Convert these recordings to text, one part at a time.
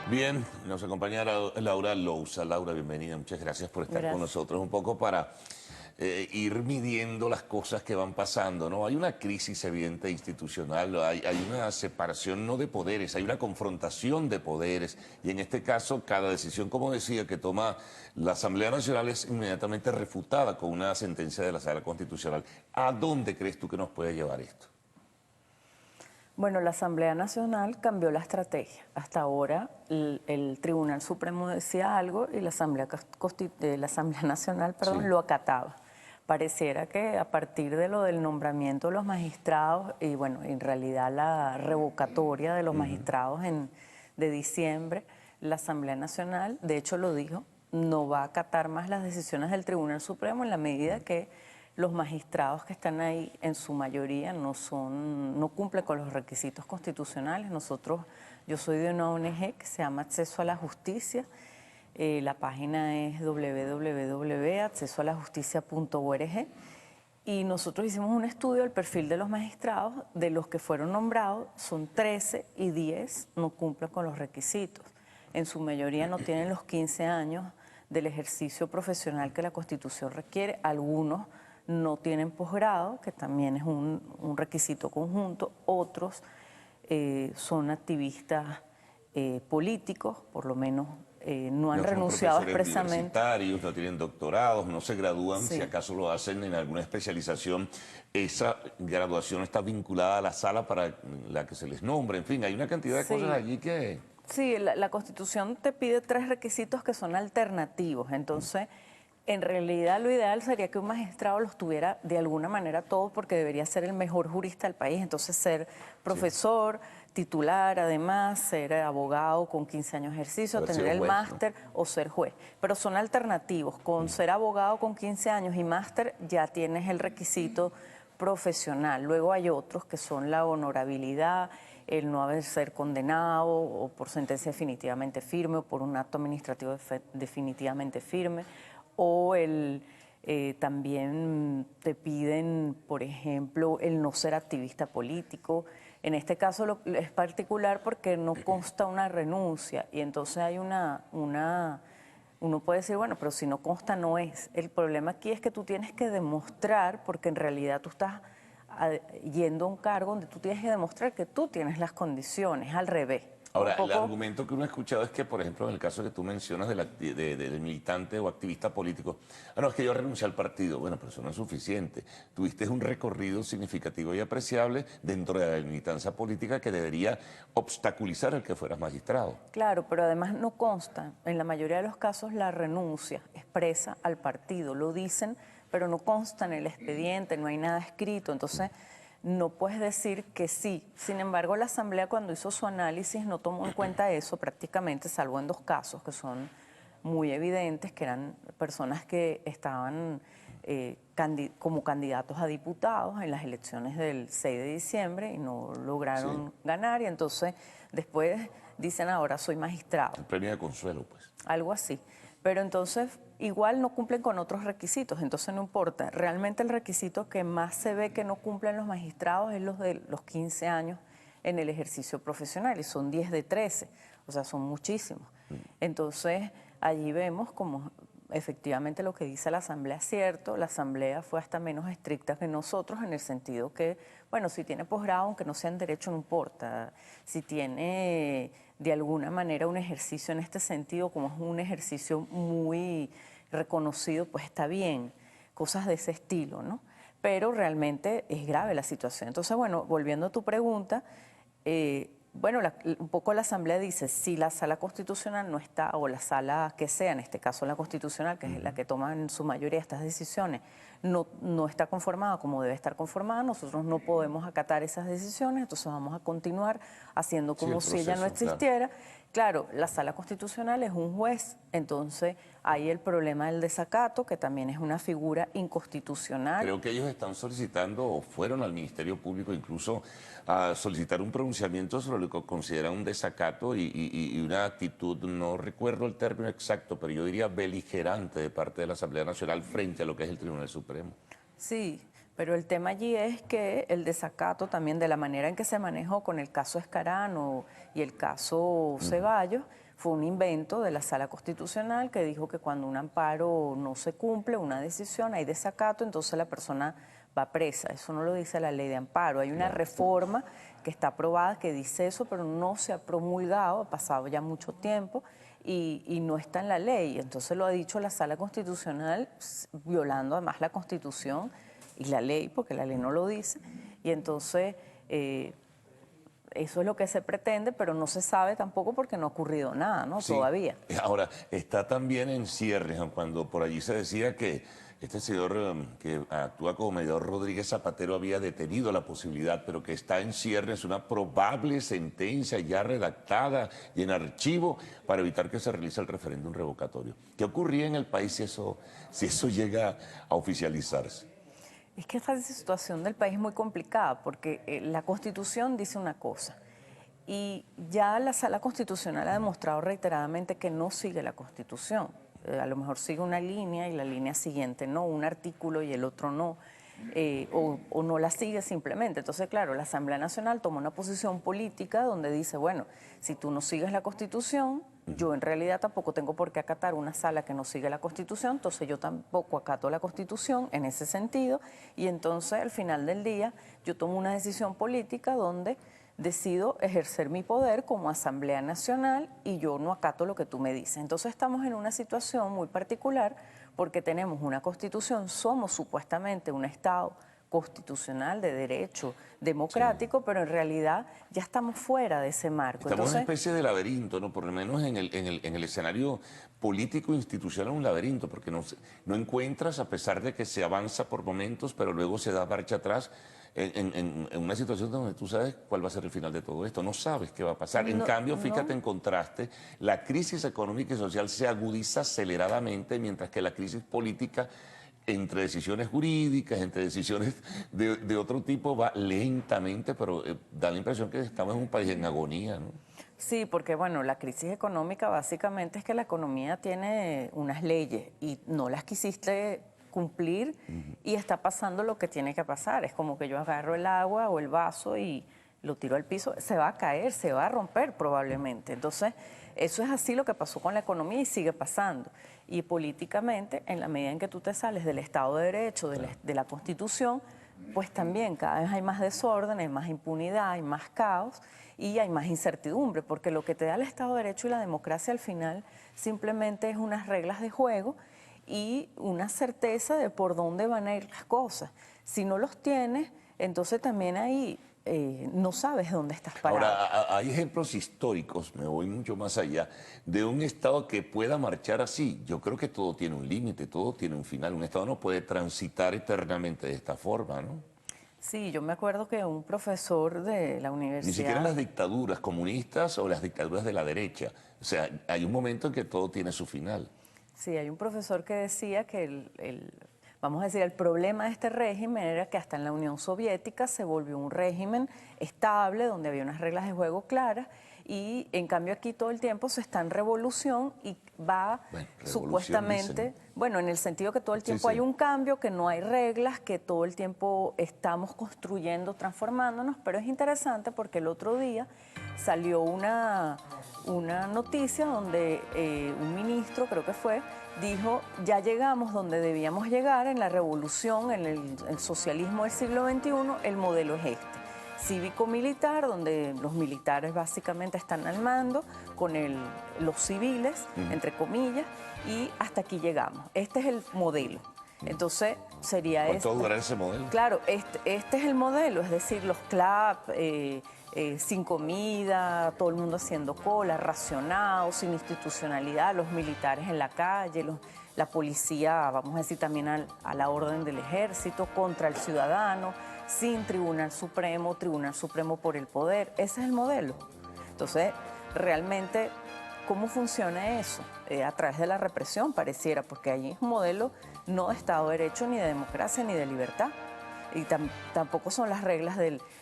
Bien, nos acompaña Laura Lousa. Laura, bienvenida, muchas gracias por estar con nosotros. Un poco para ir midiendo las cosas que van pasando, ¿no? Hay una crisis evidente institucional, hay una separación no de poderes, hay una confrontación de poderes, y en este caso cada decisión, como decía, que toma la Asamblea Nacional es inmediatamente refutada con una sentencia de la Sala Constitucional. ¿A dónde crees tú que nos puede llevar esto? Bueno, la Asamblea Nacional cambió la estrategia. Hasta ahora el Tribunal Supremo decía algo y la Asamblea Nacional, perdón, Sí. lo acataba. Pareciera que a partir de lo del nombramiento de los magistrados y bueno, en realidad la revocatoria de los magistrados de diciembre, la Asamblea Nacional, de hecho lo dijo, no va a acatar más las decisiones del Tribunal Supremo en la medida que los magistrados que están ahí en su mayoría no cumplen con los requisitos constitucionales. Yo soy de una ONG que se llama Acceso a la Justicia. La página es www.accesoalajusticia.org y nosotros hicimos un estudio del perfil de los magistrados. De los que fueron nombrados, son 13 y 10 no cumplen con los requisitos. En su mayoría no tienen los 15 años del ejercicio profesional que la Constitución requiere. Algunos no tienen posgrado, que también es un requisito conjunto. Otros son activistas políticos, por lo menos no han renunciado expresamente. Universitarios, no tienen doctorados, no se gradúan, Sí. si acaso lo hacen en alguna especialización. Esa graduación está vinculada a la sala para la que se les nombre. En fin, hay una cantidad de Sí. cosas allí que... Sí, la Constitución te pide 3 requisitos que son alternativos. Entonces, en realidad lo ideal sería que un magistrado los tuviera de alguna manera todos, porque debería ser el mejor jurista del país. Entonces, ser profesor, titular, además, ser abogado con 15 años de ejercicio, Haber tener sido el juez, máster o ser juez. Pero son alternativos. Con ser abogado con 15 años y máster ya tienes el requisito profesional. Luego hay otros que son la honorabilidad, el no haber ser condenado o por sentencia definitivamente firme o por un acto administrativo definitivamente firme, o también te piden, por ejemplo, el no ser activista político. En este caso es particular porque no consta una renuncia y entonces hay uno puede decir, bueno, pero si no consta no es. El problema aquí es que tú tienes que demostrar, porque en realidad tú estás yendo a un cargo donde tú tienes que demostrar que tú tienes las condiciones, al revés. Ahora, el argumento que uno ha escuchado es que, por ejemplo, en el caso que tú mencionas del militante o activista político, no, es que yo renuncié al partido. Bueno, pero eso no es suficiente. Tuviste un recorrido significativo y apreciable dentro de la militancia política que debería obstaculizar el que fueras magistrado. Claro, pero además no consta, en la mayoría de los casos, la renuncia expresa al partido. Lo dicen, pero no consta en el expediente, no hay nada escrito. Entonces, no puedes decir que sí. Sin embargo, la Asamblea, cuando hizo su análisis, no tomó en cuenta eso prácticamente, salvo en 2 casos que son muy evidentes, que eran personas que estaban como candidatos a diputados en las elecciones del 6 de diciembre y no lograron ganar. Y entonces, después dicen, ahora soy magistrado. El premio de consuelo, pues. Algo así. Pero entonces igual no cumplen con otros requisitos, entonces no importa. Realmente el requisito que más se ve que no cumplen los magistrados es los de los 15 años en el ejercicio profesional, y son 10 de 13, o sea, son muchísimos. Entonces allí vemos como efectivamente lo que dice la Asamblea es cierto. La Asamblea fue hasta menos estricta que nosotros en el sentido que, bueno, si tiene posgrado, aunque no sea en derecho, no importa. Si tiene de alguna manera un ejercicio en este sentido, como es un ejercicio muy reconocido, pues está bien. Cosas de ese estilo, ¿no? Pero realmente es grave la situación. Entonces, bueno, volviendo a tu pregunta, bueno, un poco la Asamblea dice, si la Sala Constitucional no está, o la Sala que sea, en este caso la Constitucional, que es la que toma en su mayoría estas decisiones, no está conformada como debe estar conformada, nosotros no podemos acatar esas decisiones, entonces vamos a continuar haciendo como si ella no existiera. Claro, la Sala Constitucional es un juez, entonces hay el problema del desacato, que también es una figura inconstitucional. Creo que ellos están solicitando, o fueron al Ministerio Público incluso a solicitar un pronunciamiento sobre lo que consideran un desacato y una actitud, no recuerdo el término exacto, pero yo diría beligerante de parte de la Asamblea Nacional frente a lo que es el Tribunal Supremo. Sí, Pero el tema allí es que el desacato también de la manera en que se manejó con el caso Escarano y el caso Ceballos fue un invento de la Sala Constitucional que dijo que cuando un amparo no se cumple, una decisión, hay desacato, entonces la persona va presa. Eso no lo dice la ley de amparo. Hay una reforma que está aprobada que dice eso, pero no se ha promulgado, ha pasado ya mucho tiempo y no está en la ley. Entonces lo ha dicho la Sala Constitucional, violando además la Constitución y la ley, porque la ley no lo dice, y entonces eso es lo que se pretende, pero no se sabe tampoco porque no ha ocurrido nada, ¿no? Sí. Todavía. Ahora, está también en ciernes, cuando por allí se decía que este señor que actúa como mediador, Rodríguez Zapatero, había detenido la posibilidad, pero que está en ciernes una probable sentencia ya redactada y en archivo para evitar que se realice el referéndum revocatorio. ¿Qué ocurría en el país si eso llega a oficializarse? Es que esta situación del país es muy complicada porque la Constitución dice una cosa y ya la Sala Constitucional ha demostrado reiteradamente que no sigue la Constitución. A lo mejor sigue una línea y la línea siguiente no, un artículo y el otro no, o no la sigue simplemente. Entonces, claro, la Asamblea Nacional toma una posición política donde dice, bueno, si tú no sigues la Constitución, yo en realidad tampoco tengo por qué acatar una sala que no sigue la Constitución, entonces yo tampoco acato la Constitución en ese sentido, y entonces al final del día yo tomo una decisión política donde decido ejercer mi poder como Asamblea Nacional y yo no acato lo que tú me dices. Entonces estamos en una situación muy particular porque tenemos una Constitución, somos supuestamente un Estado constitucional, de derecho, democrático, pero en realidad ya estamos fuera de ese marco. Estamos en una especie de laberinto, ¿no? Por lo menos en el escenario político institucional, un laberinto, porque no encuentras, a pesar de que se avanza por momentos, pero luego se da marcha atrás, en una situación donde tú sabes cuál va a ser el final de todo esto, no sabes qué va a pasar. En cambio, fíjate, en contraste, la crisis económica y social se agudiza aceleradamente, mientras que la crisis política, entre decisiones jurídicas, entre decisiones de otro tipo, va lentamente, pero da la impresión que estamos en un país en agonía, ¿no? Sí, porque bueno, la crisis económica básicamente es que la economía tiene unas leyes y no las quisiste cumplir y está pasando lo que tiene que pasar. Es como que yo agarro el agua o el vaso y lo tiro al piso, se va a caer, se va a romper probablemente. Entonces, eso es así lo que pasó con la economía y sigue pasando. Y políticamente, en la medida en que tú te sales del Estado de Derecho, de la Constitución, pues también cada vez hay más desorden, hay más impunidad, hay más caos y hay más incertidumbre, porque lo que te da el Estado de Derecho y la democracia al final simplemente es unas reglas de juego y una certeza de por dónde van a ir las cosas. Si no los tienes, entonces también ahí no sabes dónde estás parado. Ahora, hay ejemplos históricos, me voy mucho más allá, de un Estado que pueda marchar así. Yo creo que todo tiene un límite, todo tiene un final. Un Estado no puede transitar eternamente de esta forma, ¿no? Sí, yo me acuerdo que un profesor de la universidad... Ni siquiera las dictaduras comunistas o las dictaduras de la derecha. O sea, hay un momento en que todo tiene su final. Sí, hay un profesor que decía que vamos a decir, el problema de este régimen era que hasta en la Unión Soviética se volvió un régimen estable, donde había unas reglas de juego claras, y en cambio aquí todo el tiempo se está en revolución y va supuestamente, bueno, en el sentido que todo el tiempo hay un cambio, que no hay reglas, que todo el tiempo estamos construyendo, transformándonos, pero es interesante porque el otro día salió una noticia donde un ministro, creo que fue, dijo, ya llegamos donde debíamos llegar en la revolución, en el socialismo del siglo XXI, el modelo es este. Cívico-militar, donde los militares básicamente están al mando, con los civiles, entre comillas, y hasta aquí llegamos. Este es el modelo. Entonces, sería ¿Cuánto durará ese modelo? Claro, este es el modelo, es decir, los CLAP, sin comida, todo el mundo haciendo cola, racionado, sin institucionalidad, los militares en la calle, la policía, vamos a decir también a la orden del ejército, contra el ciudadano, sin Tribunal Supremo por el poder. Ese es el modelo. Entonces, realmente, ¿cómo funciona eso? A través de la represión, pareciera, porque allí es un modelo no de Estado de Derecho, ni de democracia, ni de libertad. Y tampoco son las reglas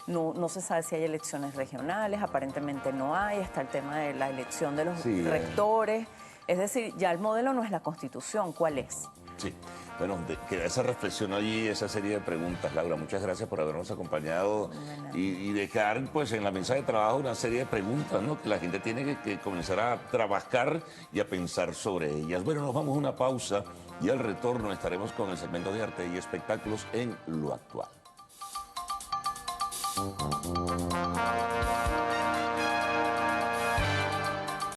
no se sabe si hay elecciones regionales, aparentemente no hay, está el tema de la elección de los rectores. Es decir, ya el modelo no es la Constitución, ¿cuál es? Sí, bueno, queda esa reflexión allí, esa serie de preguntas, Laura. Muchas gracias por habernos acompañado y dejar pues en la mesa de trabajo una serie de preguntas, ¿no? Que la gente tiene que comenzar a trabajar y a pensar sobre ellas. Bueno, nos vamos a una pausa y al retorno estaremos con el segmento de arte y espectáculos en Lo Actual.